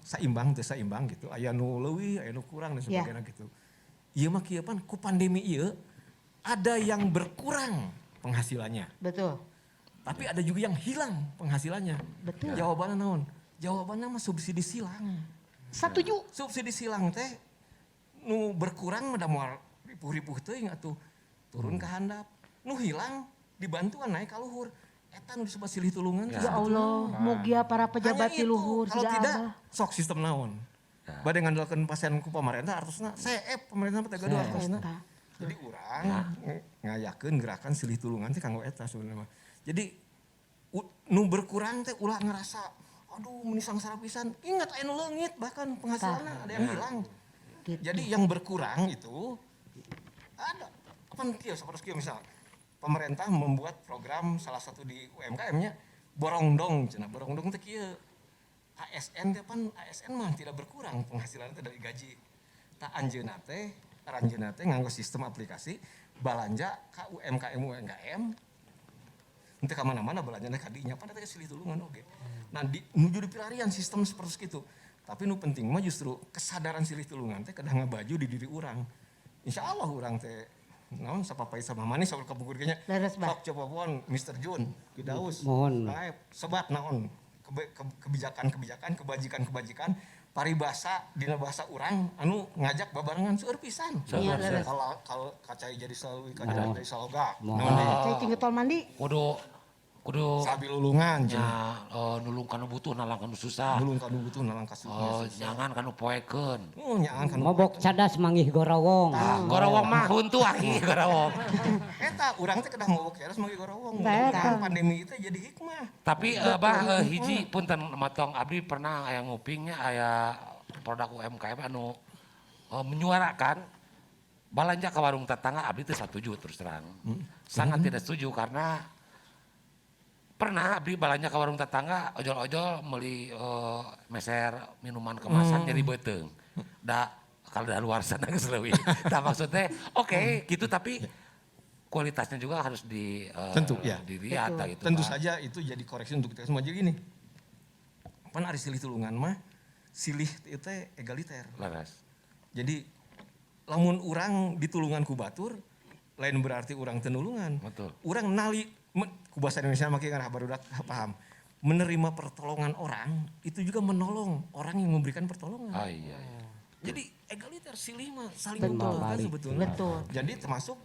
Speaker 15: Saimbang gitu. Aya nu leuwih, aya nu kurang dan sebagainya gitu. Ieu mah kieu pan ku pandemi ieu ada yang berkurang penghasilannya.
Speaker 6: Betul.
Speaker 15: Tapi ada juga yang hilang penghasilannya.
Speaker 6: Betul.
Speaker 15: Jawabannya naon? Jawabannya mah subsidi silang.
Speaker 6: Setuju.
Speaker 15: Subsidi silang teh nu berkurang mah da moal ripuh-ripuh teuing atuh turun ka handap. Nu hilang dibantuan naik ka luhur. Eta nu disebut silih tulungan.
Speaker 6: Ya Allah, mugia para pejabat di luhur
Speaker 15: kalau tidak sok sistem naon. Bade ngandalkeun pasien ku pamarentah artosna CF pemerintah teh gaduh artosna. Jadi urang ngayakeun gerakan silih tulungan teh kanggo eta sebenarnya. Jadi nu berkurang teh ulah ngerasa aduh menisang sarapisan. Ingat aya nu leungit bahkan penghasilanna ada yang hilang. Jadi yang berkurang itu ada. Apa kieu sapertos kieu misal pemerintah membuat program salah satu di UMKM-nya borongdong cenah. Borongdong teh kieu. ASN teh pan ASN mah tidak berkurang penghasilan teh dari gaji. Ta anjeunna teh nganggo sistem aplikasi balanja ka UMKM henteu ka mana-mana balanjana ka dinya pan teh silih tulungan oge. Nah nuju dipilarian sistem seperti itu. Tapi nu penting mah justru kesadaran silih tulungan teh kedah ngabaju di diri urang. Insyaallah urang teh naon sapapai sama manis saur kapungkur nya. Sok coba pon Mr. Jun, Kidaus.
Speaker 3: Mohon.
Speaker 15: Sebat naon kebijakan-kebijakan, kebajikan-kebajikan paribasa dina bahasa urang anu ngajak babarengan seueur pisan. Kalau kacai jadi selalu kacai jadi saloga.
Speaker 6: Cai cing getol mandi.
Speaker 7: kudu
Speaker 15: sabi lulungan
Speaker 7: nulung kanu butuh nalang kanu susah.
Speaker 15: Nulung kanu butuh nalang kasusah.
Speaker 7: Jangan kanu poekeun.
Speaker 15: Nyangan kanu
Speaker 3: mobok cadas manggih gorowong.
Speaker 7: Gorowong mah huntu aki gorowong.
Speaker 15: Eta urang teh kedah mobok cadas manggih gorowong.
Speaker 3: Eta.
Speaker 15: Pandemi itu jadi hikmah.
Speaker 7: Tapi hiji punten matong abdi pernah aya ngupingnya aya produk UMKM anu menyuarakan balanja ke warung tetangga abdi teh setuju terus terang. Sangat tidak setuju karena pernah abdi balanja ke warung tetangga ojol-ojol meuli meser minuman kemasan jadi beuteung. Da kalau dari luar sana geus leuwih. Tah maksudnya oke gitu tapi kualitasnya juga harus
Speaker 15: tentu ya
Speaker 7: dilihat gitu.
Speaker 15: Tentu saja itu jadi koreksi untuk kita semua. Jadi gini. Pan ari silih tulungan mah silih itu teh egaliter.
Speaker 7: Laras.
Speaker 15: Jadi lamun urang ditulungan ku batur lain berarti urang teu nulungan.
Speaker 7: Betul.
Speaker 15: Urang nali ku bahasa Indonesia make kan barudak paham. Menerima pertolongan orang itu juga menolong orang yang memberikan pertolongan.
Speaker 7: Iya.
Speaker 15: Jadi egaliter silih mah saling membutuhkan sebetulnya.
Speaker 6: Betul.
Speaker 15: Jadi termasuk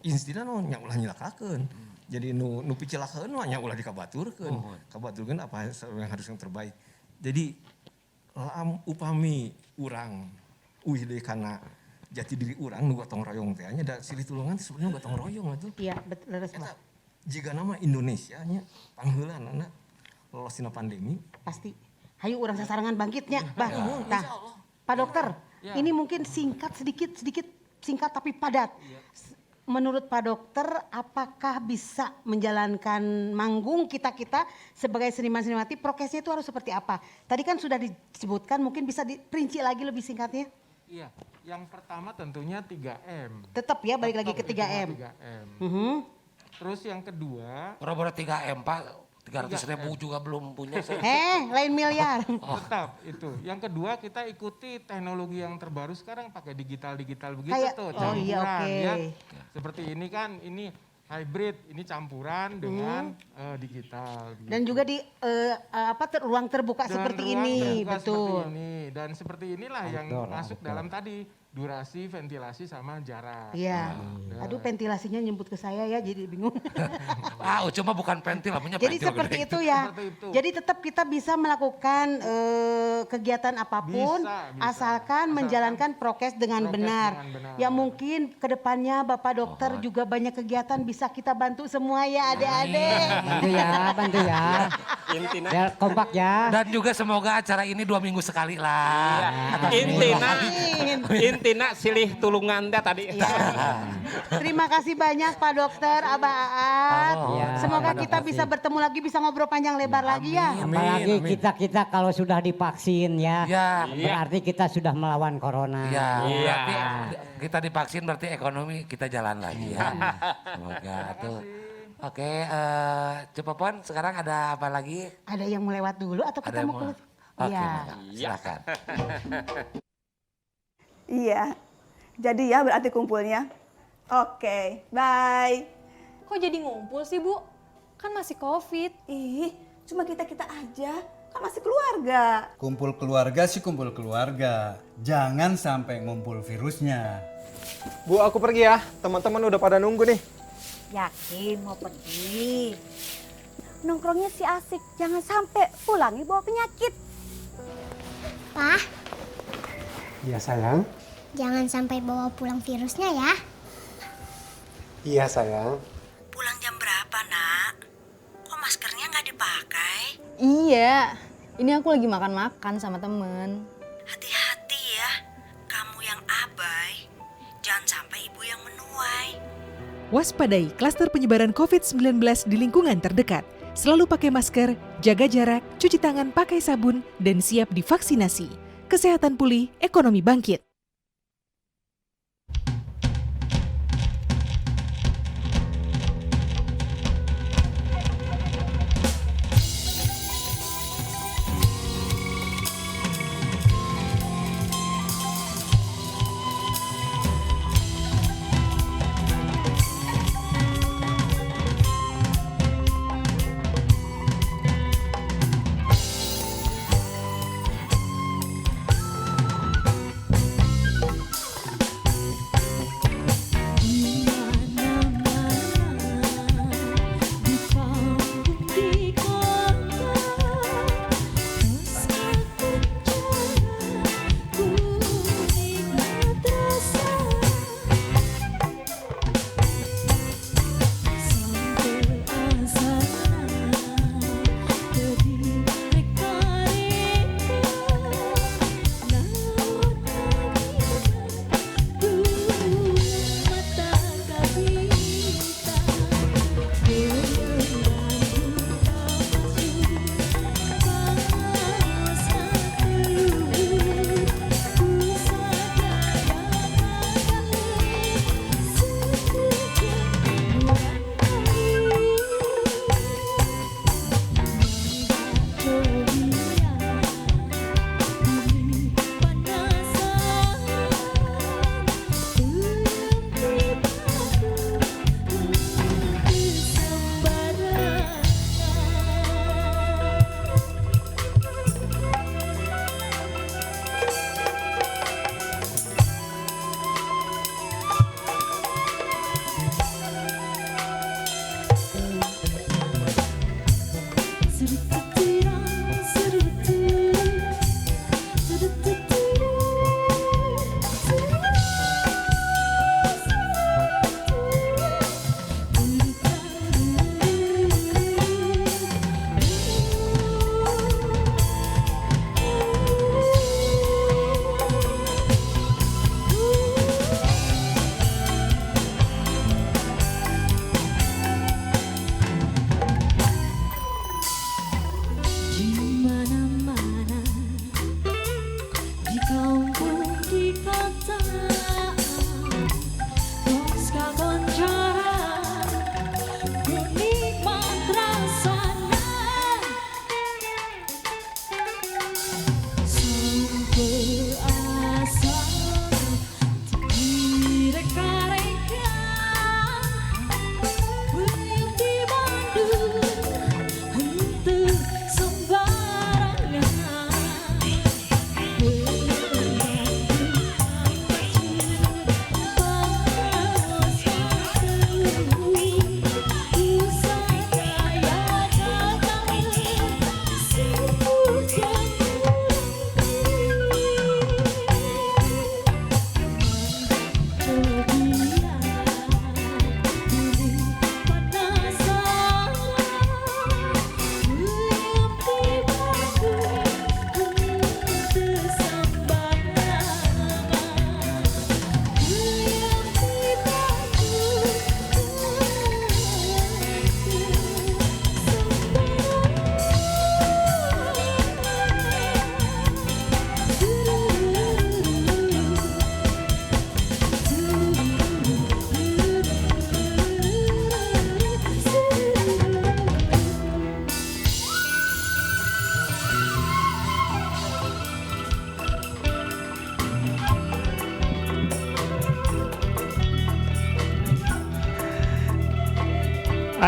Speaker 15: instina nya ulah nyilakakeun. Jadi nu picelakeun mah nya ulah dikabaturkeun. Kabaturkeun apa yang harus yang terbaik. Jadi upami urang deui kana jati diri urang nu gotong royong teh nya da silih tulungan sebenarnya gotong royong atuh.
Speaker 6: Iya, betul leres Pak.
Speaker 15: Jika nama Indonesia nya pangheulana lolos tina pandemi
Speaker 6: Pasti. Hayu urang sasarangan bangkitnya. Nah, Pak Dokter, ini mungkin singkat singkat tapi padat. Menurut Pak Dokter, apakah bisa menjalankan manggung kita sebagai seniman-senimanti, prokesnya itu harus seperti apa? Tadi kan sudah disebutkan, mungkin bisa diperinci lagi lebih singkatnya?
Speaker 5: Iya, yang pertama tentunya 3M.
Speaker 6: Tetap ya, balik lagi ke 3M.
Speaker 5: 3M. Terus yang kedua.
Speaker 7: Boro-boro 3M Pak, 300.000 juga belum punya saya.
Speaker 6: Lain miliar.
Speaker 5: Tetap itu. Yang kedua kita ikuti teknologi yang terbaru sekarang pakai digital begitu
Speaker 6: Kayak,
Speaker 5: tuh.
Speaker 6: oh iya oke.
Speaker 5: Ya. Seperti ini kan, ini hybrid, ini campuran dengan digital. Begitu.
Speaker 6: Dan juga di ruang terbuka
Speaker 5: Dan
Speaker 6: seperti
Speaker 5: ruang
Speaker 6: ini,
Speaker 5: terbuka
Speaker 6: betul.
Speaker 5: Seperti ini. Dan seperti inilah yang masuk dalam tadi durasi, ventilasi sama jarak.
Speaker 6: Iya. Aduh ventilasinya nyebut ke saya ya jadi bingung.
Speaker 7: Cuma bukan pentil, namanya
Speaker 6: jadi
Speaker 7: pentil
Speaker 6: seperti
Speaker 7: gede.
Speaker 6: itu ya.
Speaker 5: Seperti itu.
Speaker 6: Jadi tetap kita bisa melakukan kegiatan apapun
Speaker 5: Bisa.
Speaker 6: asalkan menjalankan prokes dengan benar. Ya mungkin kedepannya Bapak Dokter juga banyak kegiatan bisa kita bantu semua ya adik-adik.
Speaker 3: Bantu ya. Ya kompak ya.
Speaker 7: Dan juga semoga acara ini 2 minggu sekali lah.
Speaker 8: Intina silih tulungan dah tadi.
Speaker 6: Terima kasih banyak Pak Dokter, Abah Aat. Semoga kita bisa bertemu lagi, bisa ngobrol panjang lebar lagi ya.
Speaker 3: Apalagi kita kalau sudah divaksin ya. Berarti kita sudah melawan corona.
Speaker 7: Berarti kita divaksin berarti ekonomi kita jalan lagi ya. Semoga tuh. Oke, Cepopon sekarang ada apa lagi?
Speaker 6: Ada yang mau lewat dulu atau kita mau keluar?
Speaker 7: Oke, silakan.
Speaker 9: Iya. Jadi ya berarti kumpulnya. Oke, bye.
Speaker 13: Kok jadi ngumpul sih Bu? Kan masih COVID.
Speaker 9: Ih, cuma kita-kita aja. Kan masih keluarga.
Speaker 10: Kumpul keluarga sih kumpul keluarga. Jangan sampai ngumpul virusnya.
Speaker 16: Bu, aku pergi ya. Teman-teman udah pada nunggu nih.
Speaker 11: Yakin mau pergi? Nongkrongnya si asik, jangan sampai pulangi bawa penyakit.
Speaker 12: Pak,
Speaker 16: Iya sayang.
Speaker 12: jangan sampai bawa pulang virusnya ya.
Speaker 16: Iya sayang.
Speaker 17: Pulang jam berapa, Nak? Kok maskernya nggak dipakai?
Speaker 13: Iya, ini aku lagi makan-makan sama temen.
Speaker 17: Hati-hati ya, kamu yang abai. Jangan sampai ibu yang menuai.
Speaker 14: Waspadai klaster penyebaran COVID-19 di lingkungan terdekat. Selalu pakai masker, jaga jarak, cuci tangan pakai sabun, dan siap divaksinasi. Kesehatan pulih, ekonomi bangkit.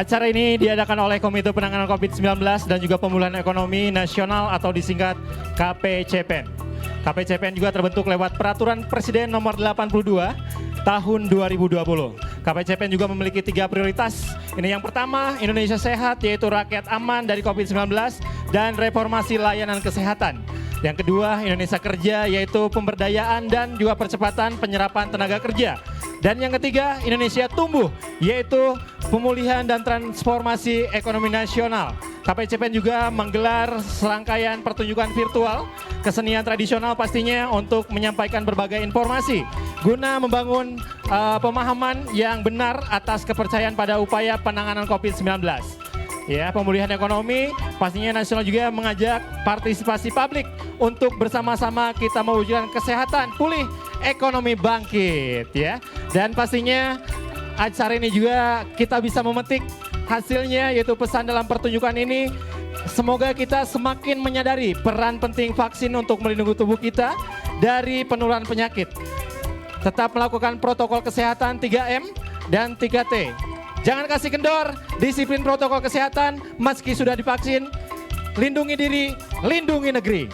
Speaker 1: Acara ini diadakan oleh Komite Penanganan COVID-19 dan juga Pemulihan Ekonomi Nasional atau disingkat KPCPEN. KPCPEN juga terbentuk lewat Peraturan Presiden Nomor 82 Tahun 2020. KPCPEN juga memiliki 3 prioritas. Ini yang pertama, Indonesia sehat, yaitu rakyat aman dari COVID-19 dan reformasi layanan kesehatan. Yang kedua, Indonesia kerja, yaitu pemberdayaan dan juga percepatan penyerapan tenaga kerja. Dan yang ketiga, Indonesia tumbuh, yaitu pemulihan dan transformasi ekonomi nasional. KPCPEN juga menggelar serangkaian pertunjukan virtual, kesenian tradisional pastinya untuk menyampaikan berbagai informasi guna membangun pemahaman yang benar atas kepercayaan pada upaya penanganan COVID-19. Ya, pemulihan ekonomi pastinya nasional juga mengajak partisipasi publik untuk bersama-sama kita mewujudkan kesehatan pulih, ekonomi bangkit ya. Dan pastinya acara ini juga kita bisa memetik hasilnya, yaitu pesan dalam pertunjukan ini. Semoga kita semakin menyadari peran penting vaksin untuk melindungi tubuh kita dari penularan penyakit. Tetap melakukan protokol kesehatan 3M dan 3T. Jangan kasih kendor, disiplin protokol kesehatan meski sudah divaksin. Lindungi diri, lindungi negeri.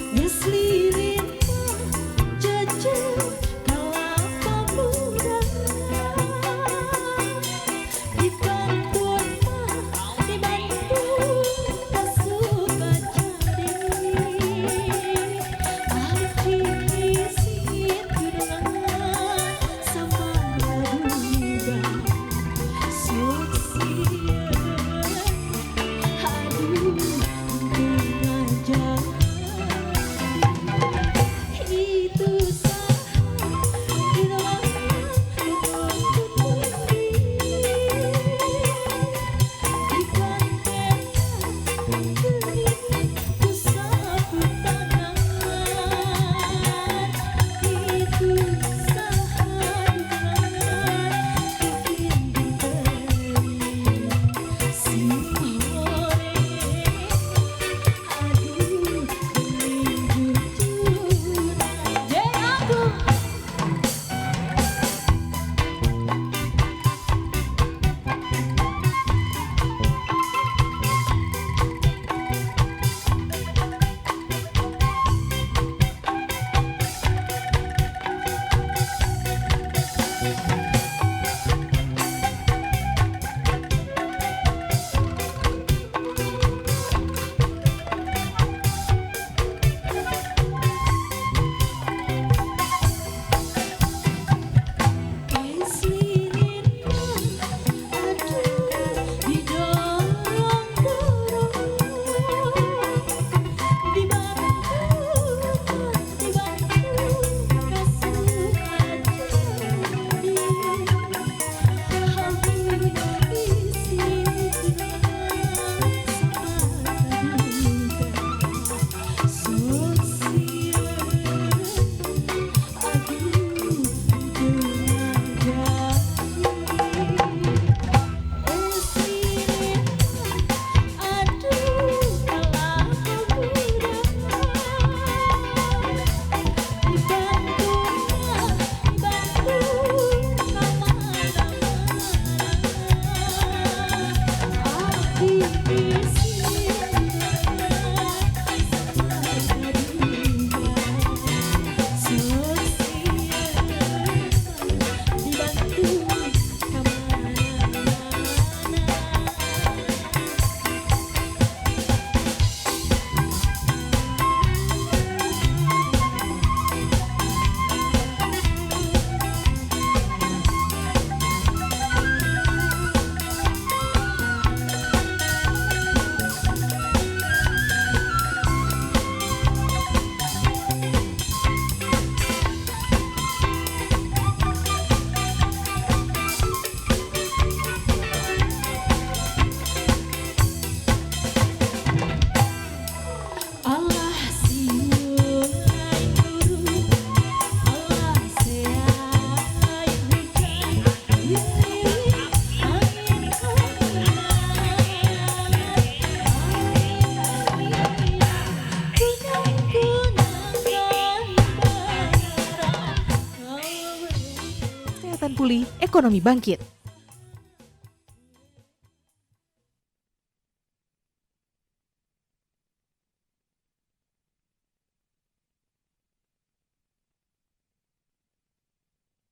Speaker 18: Yes, leading
Speaker 14: pulih, ekonomi bangkit.